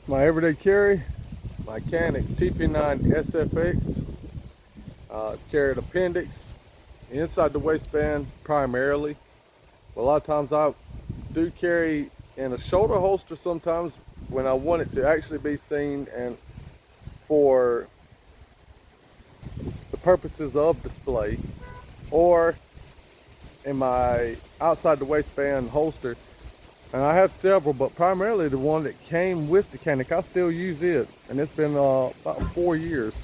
My everyday carry, my Canik TP9 SFX, carried appendix inside the waistband primarily. But a lot of times I do carry in a shoulder holster sometimes when I want it to actually be seen and for the purposes of display, or in my outside the waistband holster. And I have several, but primarily the one that came with the Canik. I still use it, and it's been about 4 years.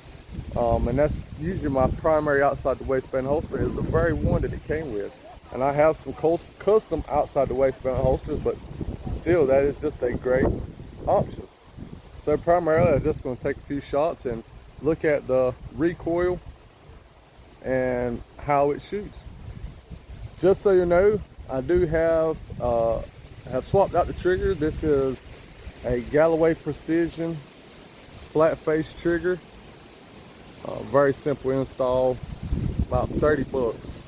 And that's usually my primary outside the waistband holster, is the very one that it came with. And I have some custom outside the waistband holsters, but still, that is just a great option. So primarily, I'm just going to take a few shots and look at the recoil and how it shoots. Just so you know, I do have swapped out the trigger. This is a Galloway Precision flat face trigger. Very simple install, about 30 bucks.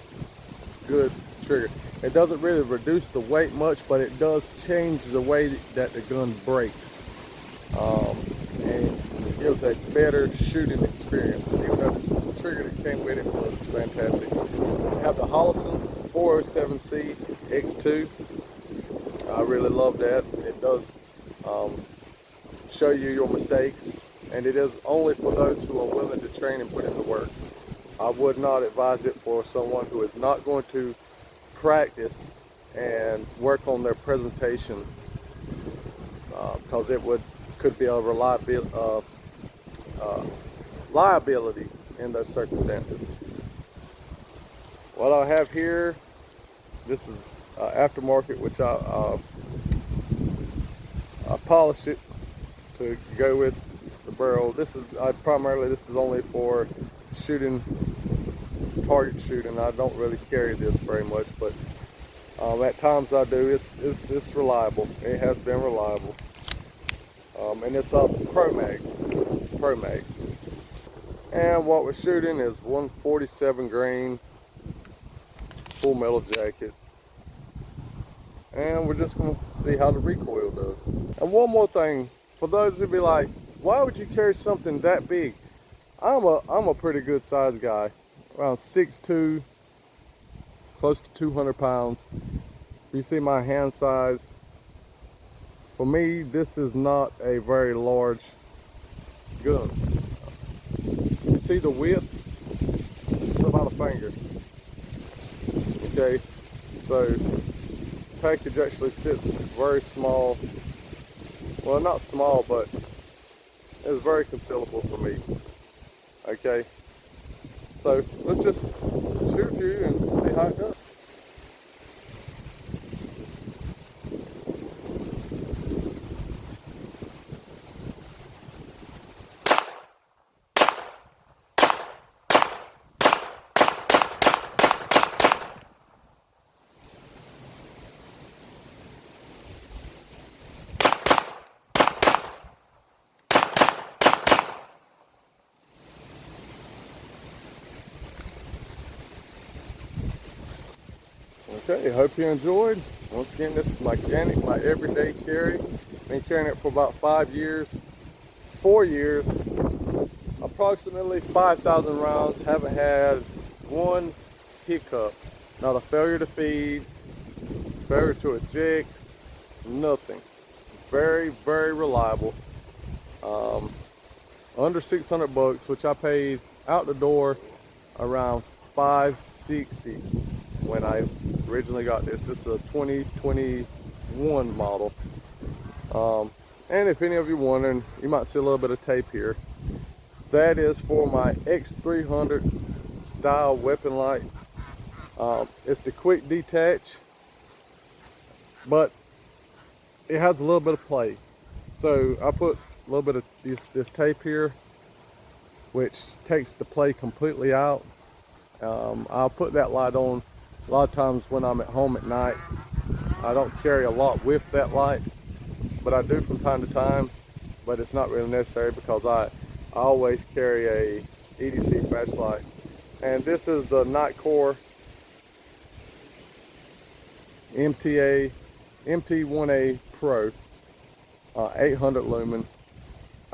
Good trigger. It doesn't really reduce the weight much, but it does change the way that the gun breaks. And it gives a better shooting experience, even though the trigger that came with it was fantastic. I have the Holosun 407C X2. I really love that. It does show you your mistakes, and it is only for those who are willing to train and put in the work. I would not advise it for someone who is not going to practice and work on their presentation, because it could be a liability in those circumstances. What I have here, this is aftermarket, which I polished it to go with the barrel. This is primarily only for shooting, target shooting. I don't really carry this very much, but at times I do. It's reliable. It has been reliable, and it's a Pro Mag. And what we're shooting is 147 grain full metal jacket. And we're just going to see how the recoil does. And one more thing, for those who be like, why would you carry something that big? I'm a pretty good size guy, around 6'2", close to 200 pounds. You see my hand size. For me, this is not a very large gun. You see the width? It's about a finger. Okay, so package actually sits very small. Well, not small, but it's very concealable for me. Okay, so let's just shoot a few and see how it goes. Okay, hope you enjoyed. Once again, this is my Canik, my everyday carry. Been carrying it for about 4 years, approximately 5,000 rounds. Haven't had one hiccup, not a failure to feed, failure to eject, nothing. Very, very reliable. Under 600 bucks, which I paid out the door around 560 when I originally got this. This is a 2021 model. And if any of you wondering, you might see a little bit of tape here. That is for my X300 style weapon light. It's the quick detach, but it has a little bit of play. So I put a little bit of this tape here, which takes the play completely out. I'll put that light on a lot of times when I'm at home at night. I don't carry a lot with that light, but I do from time to time, but it's not really necessary because I always carry a EDC flashlight. And this is the Nitecore MT1A Pro, 800 lumen.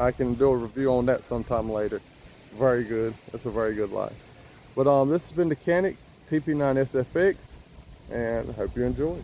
I can do a review on that sometime later. Very good. It's a very good light. But this has been the Canik TP9 SFX, and I hope you enjoy.